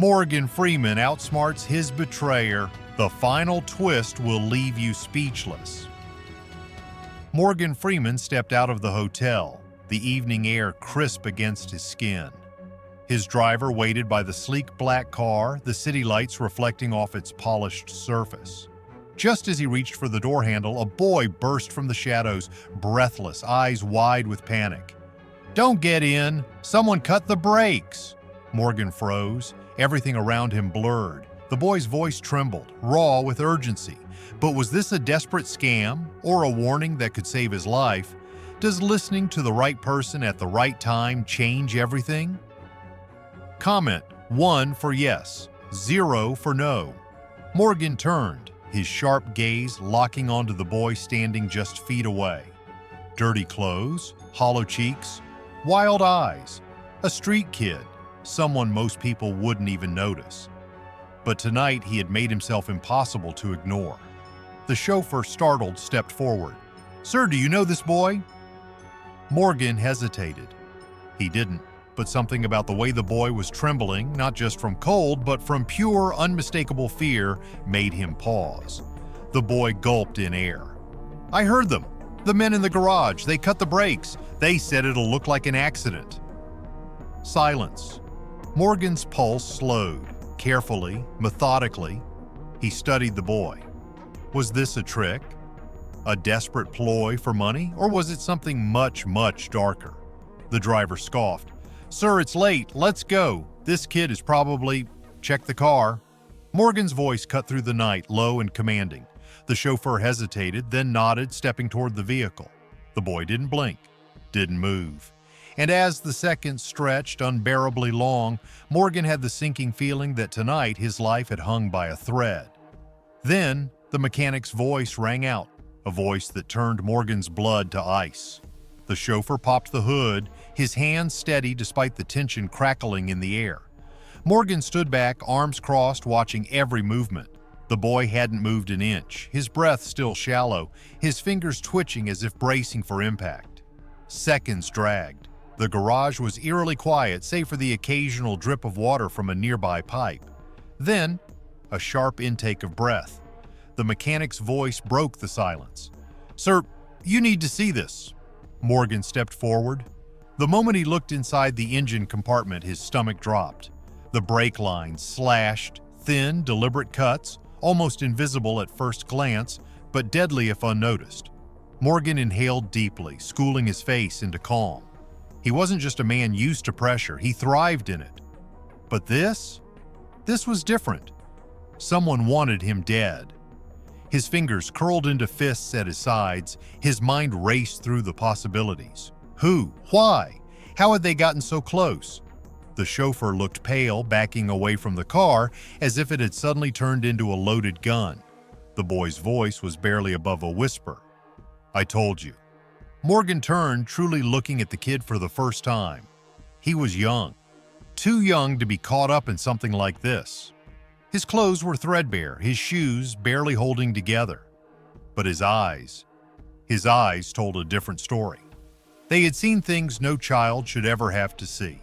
Morgan Freeman outsmarts his betrayer. The final twist will leave you speechless. Morgan Freeman stepped out of the hotel, the evening air crisp against his skin. His driver waited by the sleek black car, the city lights reflecting off its polished surface. Just as he reached for the door handle, a boy burst from the shadows, breathless, eyes wide with panic. "Don't get in! Someone cut the brakes!" Morgan froze, everything around him blurred. The boy's voice trembled, raw with urgency. But was this a desperate scam, or a warning that could save his life? Does listening to the right person at the right time change everything? Comment: 1 for yes, 0 for no. Morgan turned, his sharp gaze locking onto the boy standing just feet away. Dirty clothes, hollow cheeks, wild eyes. A street kid, someone most people wouldn't even notice. But tonight he had made himself impossible to ignore. The chauffeur, startled, stepped forward. "Sir, do you know this boy?" Morgan hesitated. He didn't, but something about the way the boy was trembling, not just from cold, but from pure, unmistakable fear, made him pause. The boy gulped in air. "I heard them. The men in the garage. They cut the brakes. They said it'll look like an accident." Silence. Morgan's pulse slowed. Carefully, methodically, he studied the boy. Was this a trick? A desperate ploy for money? Or was it something much, much darker? The driver scoffed. "Sir, it's late. Let's go. This kid is probably..." "Check the car." Morgan's voice cut through the night, low and commanding. The chauffeur hesitated, then nodded, stepping toward the vehicle. The boy didn't blink, didn't move. And as the seconds stretched unbearably long, Morgan had the sinking feeling that tonight his life had hung by a thread. Then, the mechanic's voice rang out, a voice that turned Morgan's blood to ice. The chauffeur popped the hood, his hands steady despite the tension crackling in the air. Morgan stood back, arms crossed, watching every movement. The boy hadn't moved an inch, his breath still shallow, his fingers twitching as if bracing for impact. Seconds dragged. The garage was eerily quiet, save for the occasional drip of water from a nearby pipe. Then, a sharp intake of breath. The mechanic's voice broke the silence. "Sir, you need to see this." Morgan stepped forward. The moment he looked inside the engine compartment, his stomach dropped. The brake lines slashed, thin, deliberate cuts, almost invisible at first glance, but deadly if unnoticed. Morgan inhaled deeply, schooling his face into calm. He wasn't just a man used to pressure, he thrived in it. But this was different. Someone wanted him dead. His fingers curled into fists at his sides, his mind raced through the possibilities. Who? Why? How had they gotten so close? The chauffeur looked pale, backing away from the car, as if it had suddenly turned into a loaded gun. The boy's voice was barely above a whisper. "I told you." Morgan turned, truly looking at the kid for the first time. He was young. Too young to be caught up in something like this. His clothes were threadbare, his shoes barely holding together. But his eyes told a different story. They had seen things no child should ever have to see.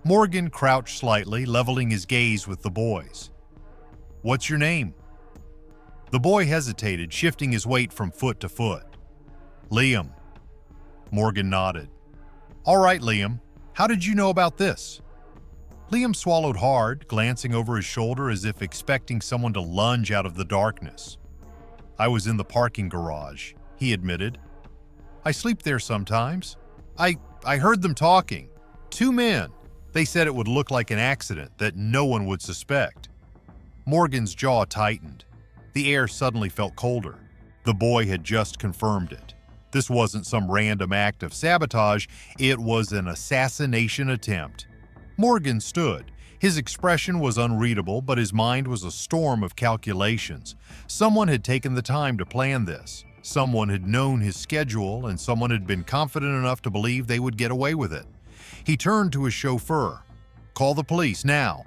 Morgan crouched slightly, leveling his gaze with the boy's. "What's your name?" The boy hesitated, shifting his weight from foot to foot. "Liam." Morgan nodded. "All right, Liam. How did you know about this?" Liam swallowed hard, glancing over his shoulder as if expecting someone to lunge out of the darkness. "I was in the parking garage," he admitted. "I sleep there sometimes. I heard them talking. 2 men. They said it would look like an accident, that no one would suspect." Morgan's jaw tightened. The air suddenly felt colder. The boy had just confirmed it. This wasn't some random act of sabotage, it was an assassination attempt. Morgan stood. His expression was unreadable, but his mind was a storm of calculations. Someone had taken the time to plan this. Someone had known his schedule, and someone had been confident enough to believe they would get away with it. He turned to his chauffeur. "Call the police, now."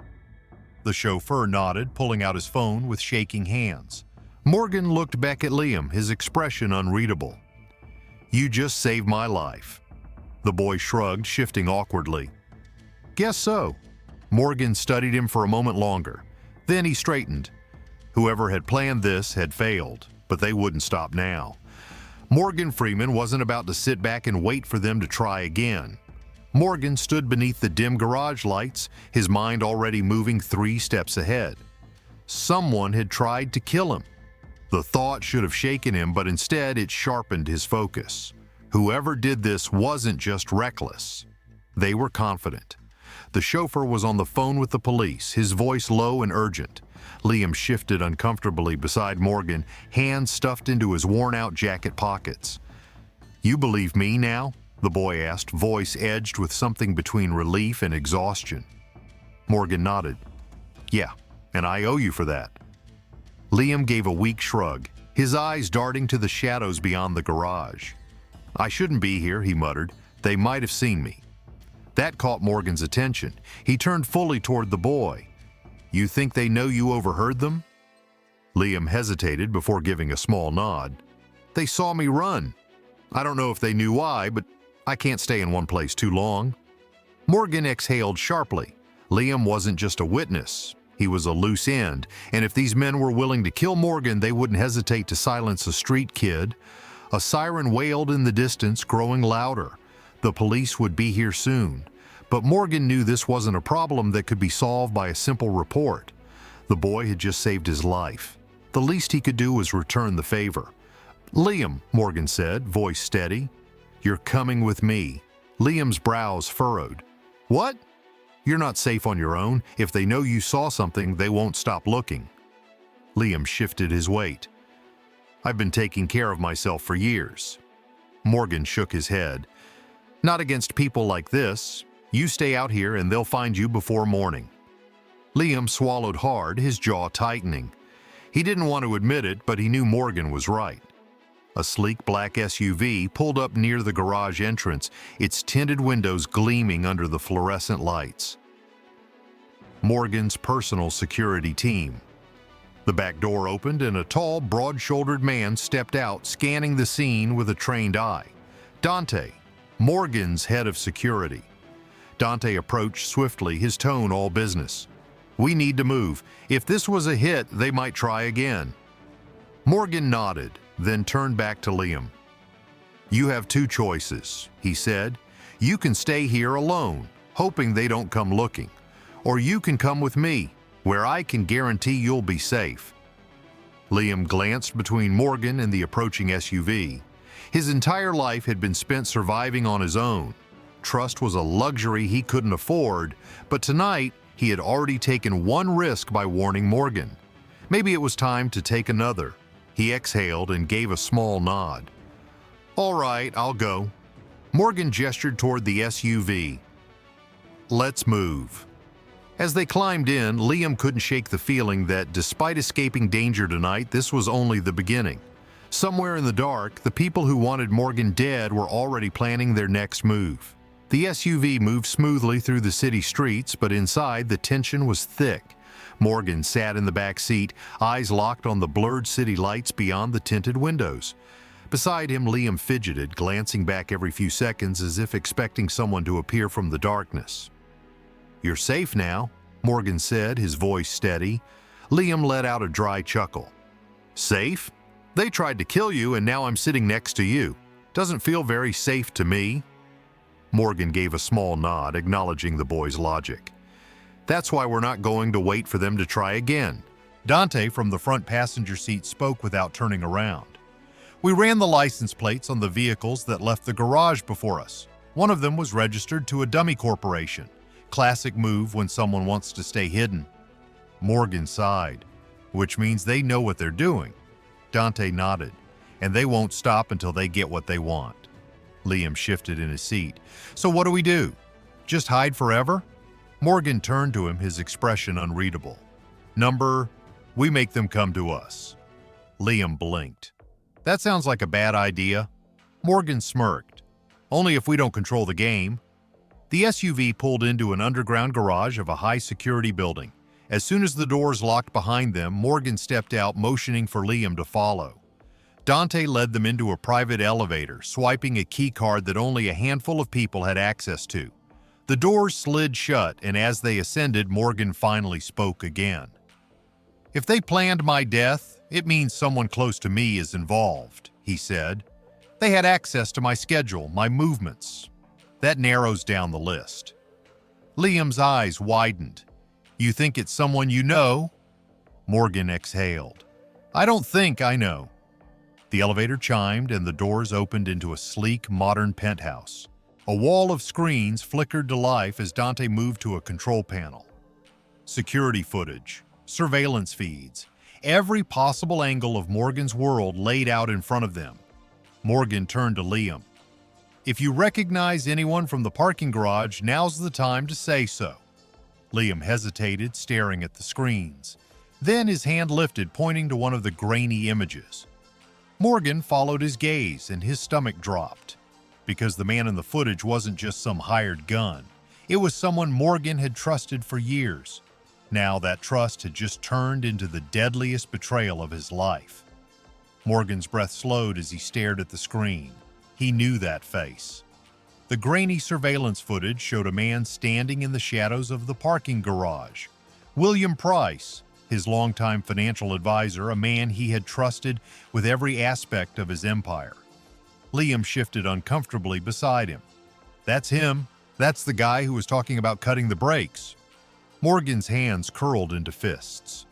The chauffeur nodded, pulling out his phone with shaking hands. Morgan looked back at Liam, his expression unreadable. "You just saved my life." The boy shrugged, shifting awkwardly. "Guess so." Morgan studied him for a moment longer. Then he straightened. Whoever had planned this had failed, but they wouldn't stop now. Morgan Freeman wasn't about to sit back and wait for them to try again. Morgan stood beneath the dim garage lights, his mind already moving 3 steps ahead. Someone had tried to kill him. The thought should have shaken him, but instead it sharpened his focus. Whoever did this wasn't just reckless. They were confident. The chauffeur was on the phone with the police, his voice low and urgent. Liam shifted uncomfortably beside Morgan, hands stuffed into his worn-out jacket pockets. "You believe me now?" the boy asked, voice edged with something between relief and exhaustion. Morgan nodded. "Yeah, and I owe you for that." Liam gave a weak shrug, his eyes darting to the shadows beyond the garage. "I shouldn't be here," he muttered. "They might have seen me." That caught Morgan's attention. He turned fully toward the boy. "You think they know you overheard them?" Liam hesitated before giving a small nod. "They saw me run. I don't know if they knew why, but I can't stay in one place too long." Morgan exhaled sharply. Liam wasn't just a witness. He was a loose end, and if these men were willing to kill Morgan, they wouldn't hesitate to silence a street kid. A siren wailed in the distance, growing louder. The police would be here soon. But Morgan knew this wasn't a problem that could be solved by a simple report. The boy had just saved his life. The least he could do was return the favor. "Liam," Morgan said, voice steady. "You're coming with me." Liam's brows furrowed. "What?" "You're not safe on your own. If they know you saw something, they won't stop looking." Liam shifted his weight. "I've been taking care of myself for years." Morgan shook his head. "Not against people like this. You stay out here and they'll find you before morning." Liam swallowed hard, his jaw tightening. He didn't want to admit it, but he knew Morgan was right. A sleek black SUV pulled up near the garage entrance, its tinted windows gleaming under the fluorescent lights. Morgan's personal security team. The back door opened and a tall, broad-shouldered man stepped out, scanning the scene with a trained eye. Dante, Morgan's head of security. Dante approached swiftly, his tone all business. "We need to move. If this was a hit, they might try again." Morgan nodded, then turned back to Liam. "You have 2 choices," he said. "You can stay here alone, hoping they don't come looking. Or you can come with me, where I can guarantee you'll be safe." Liam glanced between Morgan and the approaching SUV. His entire life had been spent surviving on his own. Trust was a luxury he couldn't afford, but tonight he had already taken one risk by warning Morgan. Maybe it was time to take another. He exhaled and gave a small nod. "All right, I'll go." Morgan gestured toward the SUV. "Let's move." As they climbed in, Liam couldn't shake the feeling that despite escaping danger tonight, this was only the beginning. Somewhere in the dark, the people who wanted Morgan dead were already planning their next move. The SUV moved smoothly through the city streets, but inside the tension was thick. Morgan sat in the back seat, eyes locked on the blurred city lights beyond the tinted windows. Beside him, Liam fidgeted, glancing back every few seconds as if expecting someone to appear from the darkness. "You're safe now," Morgan said, his voice steady. Liam let out a dry chuckle. "Safe? They tried to kill you and now I'm sitting next to you. Doesn't feel very safe to me." Morgan gave a small nod, acknowledging the boy's logic. "That's why we're not going to wait for them to try again." Dante from the front passenger seat spoke without turning around. "We ran the license plates on the vehicles that left the garage before us. One of them was registered to a dummy corporation. Classic move when someone wants to stay hidden." Morgan sighed. "Which means they know what they're doing." Dante nodded. "And they won't stop until they get what they want." Liam shifted in his seat. "So what do we do? Just hide forever?" Morgan turned to him, his expression unreadable. "We make them come to us." Liam blinked. "That sounds like a bad idea." Morgan smirked. "Only if we don't control the game." The SUV pulled into an underground garage of a high-security building. As soon as the doors locked behind them, Morgan stepped out, motioning for Liam to follow. Dante led them into a private elevator, swiping a key card that only a handful of people had access to. The doors slid shut, and as they ascended, Morgan finally spoke again. "If they planned my death, it means someone close to me is involved," he said. "They had access to my schedule, my movements. That narrows down the list." Liam's eyes widened. "You think it's someone you know?" Morgan exhaled. "I don't think I know." The elevator chimed and the doors opened into a sleek, modern penthouse. A wall of screens flickered to life as Dante moved to a control panel. Security footage, surveillance feeds, every possible angle of Morgan's world laid out in front of them. Morgan turned to Liam. "If you recognize anyone from the parking garage, now's the time to say so." Liam hesitated, staring at the screens. Then his hand lifted, pointing to one of the grainy images. Morgan followed his gaze, and his stomach dropped. Because the man in the footage wasn't just some hired gun. It was someone Morgan had trusted for years. Now that trust had just turned into the deadliest betrayal of his life. Morgan's breath slowed as he stared at the screen. He knew that face. The grainy surveillance footage showed a man standing in the shadows of the parking garage. William Price, his longtime financial advisor, a man he had trusted with every aspect of his empire. Liam shifted uncomfortably beside him. "That's him. That's the guy who was talking about cutting the brakes." Morgan's hands curled into fists.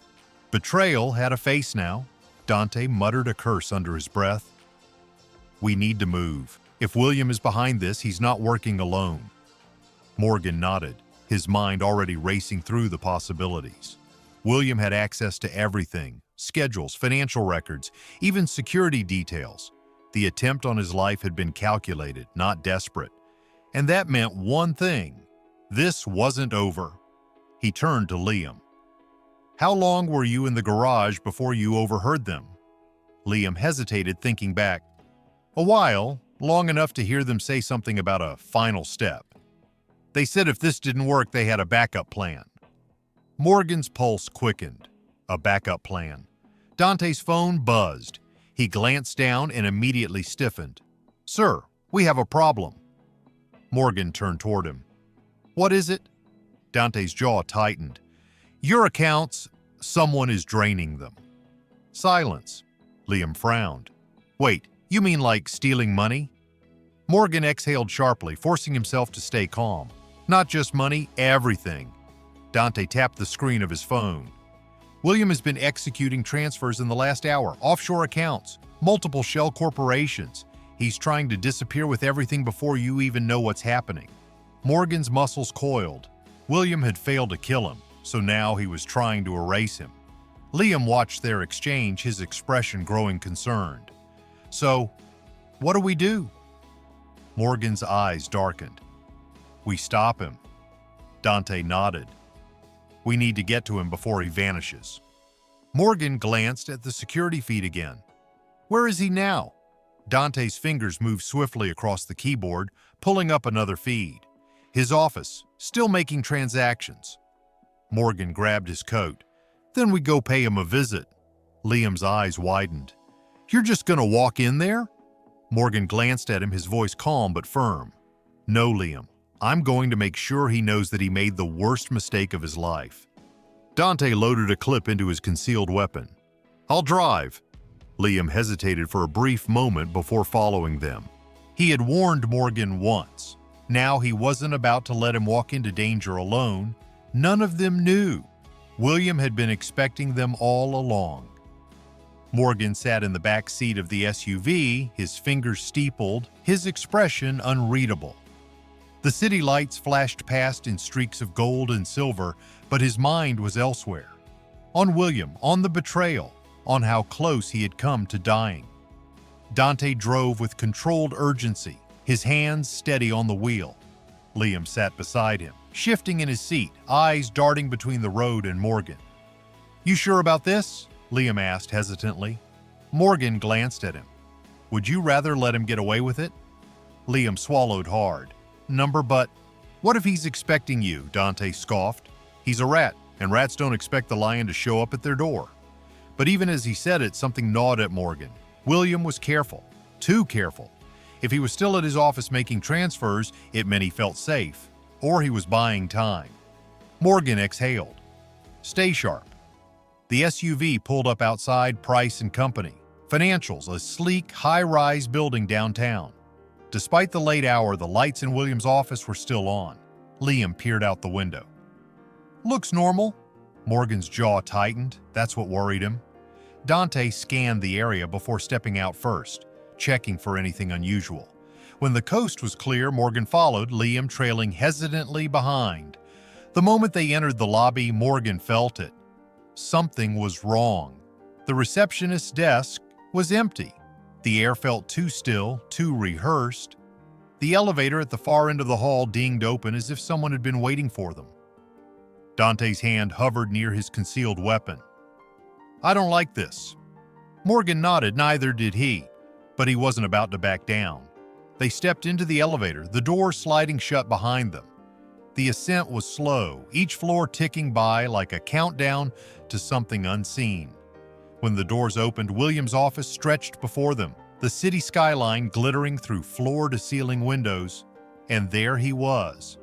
Betrayal had a face now. Dante muttered a curse under his breath. "We need to move. If William is behind this, he's not working alone." Morgan nodded, his mind already racing through the possibilities. William had access to everything: schedules, financial records, even security details. The attempt on his life had been calculated, not desperate. And that meant one thing: this wasn't over. He turned to Liam. "How long were you in the garage before you overheard them?" Liam hesitated, thinking back. "A while, long enough to hear them say something about a final step. They said if this didn't work, they had a backup plan." Morgan's pulse quickened. A backup plan. Dante's phone buzzed. He glanced down and immediately stiffened. "Sir, we have a problem." Morgan turned toward him. "What is it?" Dante's jaw tightened. "Your accounts, someone is draining them." Silence. Liam frowned. "Wait, you mean like stealing money?" Morgan exhaled sharply, forcing himself to stay calm. "Not just money, everything." Dante tapped the screen of his phone. "William has been executing transfers in the last hour, offshore accounts, multiple shell corporations. He's trying to disappear with everything before you even know what's happening." Morgan's muscles coiled. William had failed to kill him, so now he was trying to erase him. Liam watched their exchange, his expression growing concerned. "So, what do we do?" Morgan's eyes darkened. "We stop him." Dante nodded. "We need to get to him before he vanishes." Morgan glanced at the security feed again. "Where is he now?" Dante's fingers moved swiftly across the keyboard, pulling up another feed. "His office, still making transactions." Morgan grabbed his coat. "Then we go pay him a visit." Liam's eyes widened. "You're just gonna walk in there?" Morgan glanced at him, his voice calm but firm. "No, Liam. I'm going to make sure he knows that he made the worst mistake of his life." Dante loaded a clip into his concealed weapon. "I'll drive." Liam hesitated for a brief moment before following them. He had warned Morgan once. Now he wasn't about to let him walk into danger alone. None of them knew. William had been expecting them all along. Morgan sat in the back seat of the SUV, his fingers steepled, his expression unreadable. The city lights flashed past in streaks of gold and silver, but his mind was elsewhere. On William, on the betrayal, on how close he had come to dying. Dante drove with controlled urgency, his hands steady on the wheel. Liam sat beside him, shifting in his seat, eyes darting between the road and Morgan. "You sure about this?" Liam asked hesitantly. Morgan glanced at him. "Would you rather let him get away with it?" Liam swallowed hard. But what if he's expecting you?" Dante scoffed. "He's a rat, and rats don't expect the lion to show up at their door." But even as he said it, something gnawed at Morgan. William was careful, too careful. If he was still at his office making transfers, it meant he felt safe. or he was buying time. Morgan exhaled. Stay sharp. The SUV pulled up outside Price and Company Financials, a sleek, high-rise building downtown. Despite the late hour, the lights in William's office were still on. Liam peered out the window. Looks normal. Morgan's jaw tightened. That's what worried him. Dante scanned the area before stepping out first, checking for anything unusual. When the coast was clear, Morgan followed, Liam trailing hesitantly behind. The moment they entered the lobby, Morgan felt it. Something was wrong. The receptionist's desk was empty. The air felt too still, too rehearsed. The elevator at the far end of the hall dinged open as if someone had been waiting for them. Dante's hand hovered near his concealed weapon. I don't like this. Morgan nodded, neither did he, but he wasn't about to back down. They stepped into the elevator, the door sliding shut behind them. The ascent was slow, each floor ticking by like a countdown to something unseen. When the doors opened, William's office stretched before them, the city skyline glittering through floor-to-ceiling windows, and there he was.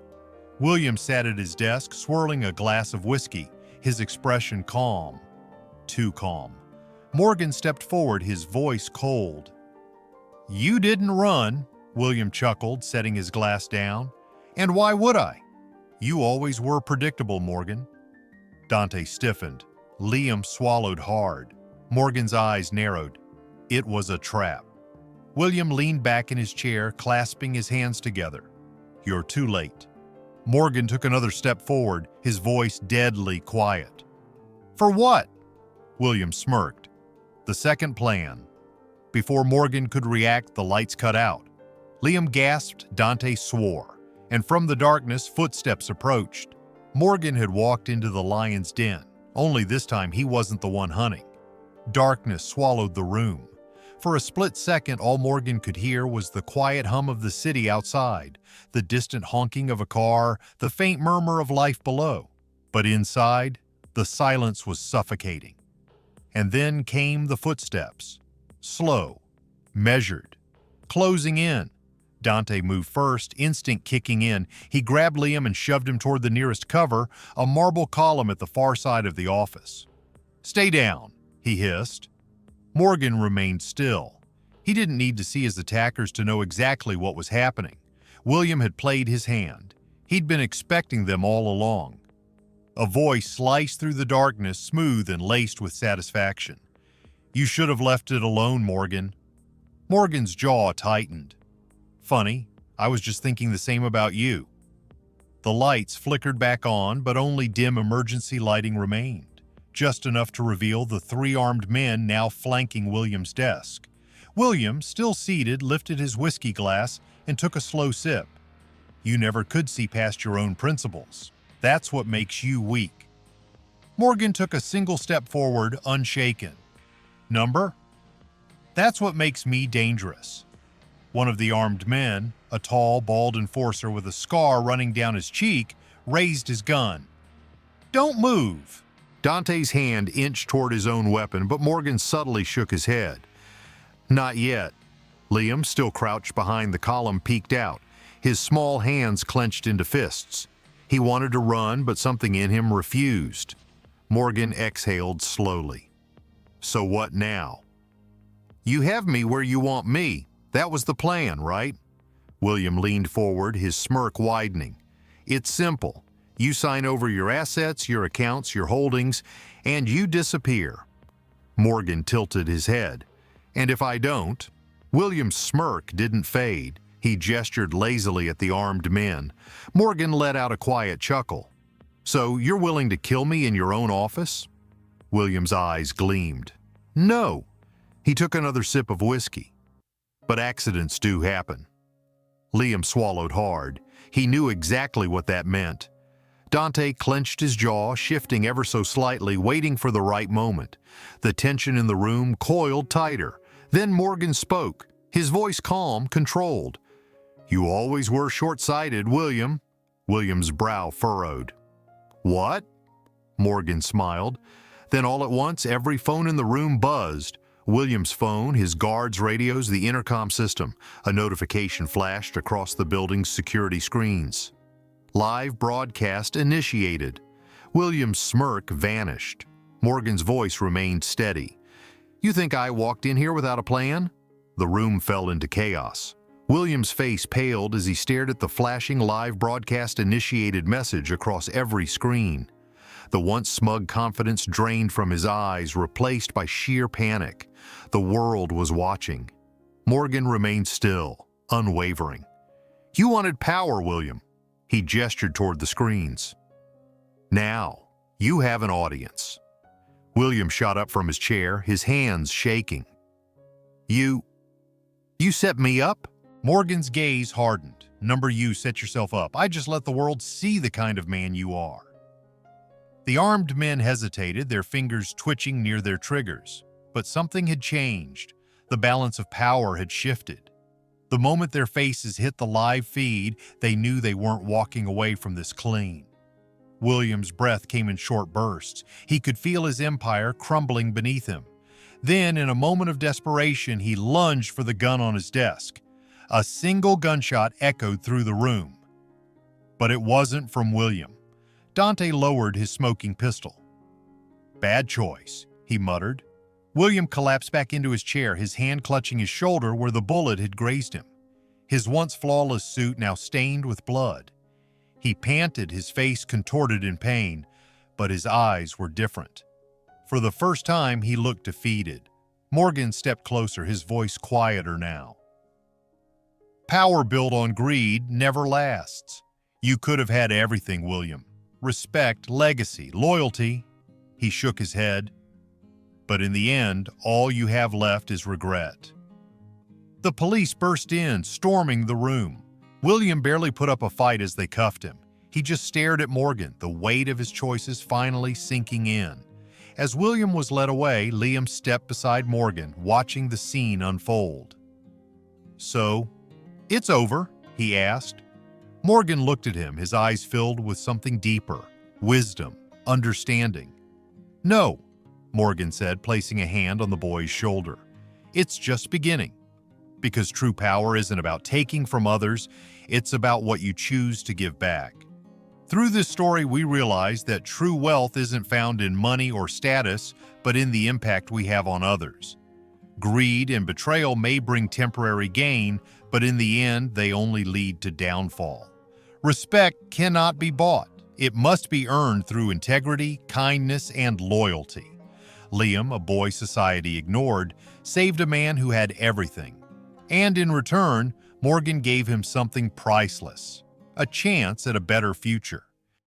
William sat at his desk, swirling a glass of whiskey, his expression calm. Too calm. Morgan stepped forward, his voice cold. You didn't run, William chuckled, setting his glass down. And why would I? You always were predictable, Morgan. Dante stiffened. Liam swallowed hard. Morgan's eyes narrowed. It was a trap. William leaned back in his chair, clasping his hands together. You're too late. Morgan took another step forward, his voice deadly quiet. For what? William smirked. The second plan. Before Morgan could react, the lights cut out. Liam gasped, Dante swore, and from the darkness, footsteps approached. Morgan had walked into the lion's den, only this time he wasn't the one hunting. Darkness swallowed the room. For a split second, all Morgan could hear was the quiet hum of the city outside, the distant honking of a car, the faint murmur of life below. But inside, the silence was suffocating. And then came the footsteps. Slow, measured, closing in. Dante moved first, instinct kicking in. He grabbed Liam and shoved him toward the nearest cover, a marble column at the far side of the office. Stay down, he hissed. Morgan remained still. He didn't need to see his attackers to know exactly what was happening. William had played his hand. He'd been expecting them all along. A voice sliced through the darkness, smooth and laced with satisfaction. You should have left it alone, Morgan. Morgan's jaw tightened. Funny, I was just thinking the same about you. The lights flickered back on, but only dim emergency lighting remained, just enough to reveal the three armed men now flanking William's desk. William, still seated, lifted his whiskey glass and took a slow sip. You never could see past your own principles. That's what makes you weak. Morgan took a single step forward, unshaken. Number? That's what makes me dangerous. One of the armed men, a tall, bald enforcer with a scar running down his cheek, raised his gun. Don't move. Dante's hand inched toward his own weapon, but Morgan subtly shook his head. Not yet. Liam, still crouched behind the column, peeked out, his small hands clenched into fists. He wanted to run, but something in him refused. Morgan exhaled slowly. So what now? You have me where you want me. That was the plan, right? William leaned forward, his smirk widening. It's simple. You sign over your assets, your accounts, your holdings, and you disappear. Morgan tilted his head. And if I don't? William's smirk didn't fade. He gestured lazily at the armed men. Morgan let out a quiet chuckle. So you're willing to kill me in your own office? William's eyes gleamed. No. He took another sip of whiskey. But accidents do happen. Liam swallowed hard. He knew exactly what that meant. Dante clenched his jaw, shifting ever so slightly, waiting for the right moment. The tension in the room coiled tighter. Then Morgan spoke, his voice calm, controlled. You always were short-sighted, William. William's brow furrowed. What? Morgan smiled. Then all at once, every phone in the room buzzed. William's phone, his guards' radios, the intercom system. A notification flashed across the building's security screens. Live broadcast initiated. William's smirk vanished. Morgan's voice remained steady. "You think I walked in here without a plan?" The room fell into chaos. William's face paled as he stared at the flashing live broadcast initiated message across every screen. The once smug confidence drained from his eyes, replaced by sheer panic. The world was watching. Morgan remained still, unwavering. "You wanted power, William." He gestured toward the screens. "Now, you have an audience." William shot up from his chair, his hands shaking. You set me up?" Morgan's gaze hardened. "Number you set yourself up. I just let the world see the kind of man you are." The armed men hesitated, their fingers twitching near their triggers. But something had changed. The balance of power had shifted. The moment their faces hit the live feed, they knew they weren't walking away from this clean. William's breath came in short bursts. He could feel his empire crumbling beneath him. Then, in a moment of desperation, he lunged for the gun on his desk. A single gunshot echoed through the room. But it wasn't from William. Dante lowered his smoking pistol. "Bad choice," he muttered. William collapsed back into his chair, his hand clutching his shoulder where the bullet had grazed him. His once flawless suit now stained with blood. He panted, his face contorted in pain, but his eyes were different. For the first time, he looked defeated. Morgan stepped closer, his voice quieter now. "Power built on greed never lasts. You could have had everything, William. Respect, legacy, loyalty." He shook his head. "But in the end, all you have left is regret." The police burst in, storming the room. William barely put up a fight as they cuffed him. He just stared at Morgan, the weight of his choices finally sinking in. As William was led away, Liam stepped beside Morgan, watching the scene unfold. "So, it's over?" he asked. Morgan looked at him, his eyes filled with something deeper, wisdom, understanding. "No," Morgan said, placing a hand on the boy's shoulder. "It's just beginning. Because true power isn't about taking from others, it's about what you choose to give back." Through this story, we realize that true wealth isn't found in money or status, but in the impact we have on others. Greed and betrayal may bring temporary gain, but in the end, they only lead to downfall. Respect cannot be bought. It must be earned through integrity, kindness, and loyalty. Liam, a boy society ignored, saved a man who had everything. And in return, Morgan gave him something priceless, a chance at a better future.